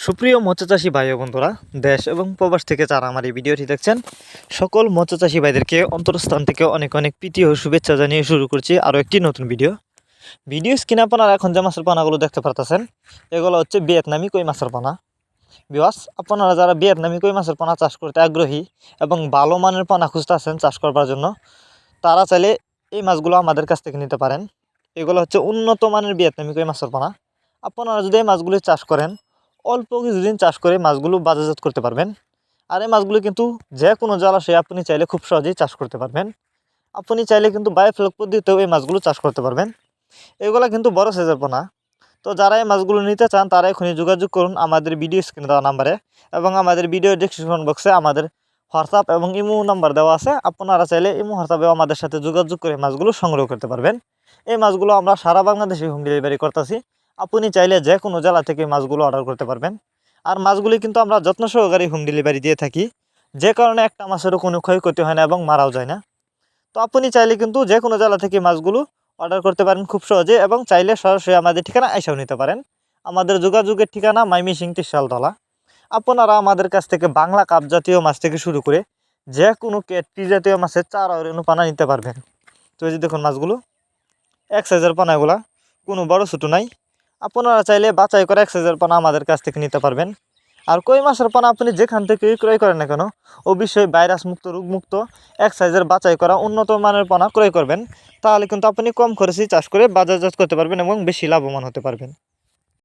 সুপ্রিয় মৎস্যচাষী ভাই ও বন্ধুরা, দেশ এবং প্রবাস থেকে যারা আমার এই ভিডিওটি দেখছেন, সকল মৎস্যচাষী ভাইদেরকে অন্তরস্থান থেকে অনেক অনেক প্রীতি ও শুভেচ্ছা জানিয়ে শুরু করছি আরও একটি নতুন ভিডিও স্ক্রিনে আপনারা এখন যে মাছের পানাগুলো দেখতে পারতেছেন, এগুলো হচ্ছে ভিয়েতনামি কই মাছের পানা। বিওয়াস, আপনারা যারা ভিয়েতনামি কই মাছের পানা চাষ করতে আগ্রহী এবং ভালো মানের পানা খুঁজতেছেন চাষ করবার জন্য, তারা চাইলে এই মাছগুলো আমাদের কাছ থেকে নিতে পারেন। এগুলো হচ্ছে উন্নত মানের ভিয়েতনামি কই মাছের পানা। আপনারা যদি এই মাছগুলি চাষ করেন, অল্প কিছুদিন চাষ করে মাছগুলো বাজারজাত করতে পারবেন। আর এই মাছগুলো কিন্তু যে কোনো জলাশয়ে আপনি চাইলে খুব সহজেই চাষ করতে পারবেন। আপনি চাইলে কিন্তু বায়োফ্লক পদ্ধতিতেও এই মাছগুলো চাষ করতে পারবেন। এগুলো কিন্তু বড় সাইজের পোনা। তো যারা এই মাছগুলো নিতে চান তারা এখনই যোগাযোগ করুন আমাদের ভিডিও স্ক্রিনে দেওয়া নাম্বারে, এবং আমাদের ভিডিও ডেসক্রিপশন বক্সে আমাদের হোয়াটসঅ্যাপ এবং ইমো নাম্বার দেওয়া আছে। আপনারা চাইলে ইমো হোয়াটসঅ্যাপেও আমাদের সাথে যোগাযোগ করে মাছগুলো সংগ্রহ করতে পারবেন। এই মাছগুলো আমরা সারা বাংলাদেশে হোম ডেলিভারি করতেছি। আপনি চাইলে যে কোনো জেলা থেকে মাছগুলো অর্ডার করতে পারবেন। আর মাছগুলি কিন্তু আমরা যত্ন সহকারে হোম ডেলিভারি দিয়ে থাকি, যে কারণে একটা মাছেরও কোনো ক্ষয়ক্ষতি হয় না এবং মারাও যায় না। তো আপনি চাইলে কিন্তু যে কোনো জেলা থেকে মাছগুলো অর্ডার করতে পারেন খুব সহজে, এবং চাইলে সরাসরি আমাদের ঠিকানা এসেও নিতে পারেন। আমাদের যোগাযোগের ঠিকানা মাইমিসিং ত্রিশালতলা। আপনারা আমাদের কাছ থেকে বাংলা কাপ জাতীয় মাছ থেকে শুরু করে যে কোনো কেটকি জাতীয় মাছের চারা রেণু পানা নিতে পারবেন। তো এই যে দেখুন মাছগুলো, এক সাইজের পানাগুলা, কোনো বড় ছোটো নাই। আপনারা চাইলে বাছাই করে এক সাইজের পানা আমাদের কাছ থেকে নিতে পারবেন। আর কই মাছের পানা আপনি যেখান থেকে ক্রয় করেন না কেন, অবশ্যই ভাইরাস মুক্ত, রোগমুক্ত, এক সাইজের বাছাই করা উন্নত মানের পানা ক্রয় করবেন। তাহলে কিন্তু আপনি কম খরচেই চাষ করে বাজারজাত করতে পারবেন এবং বেশি লাভবান হতে পারবেন।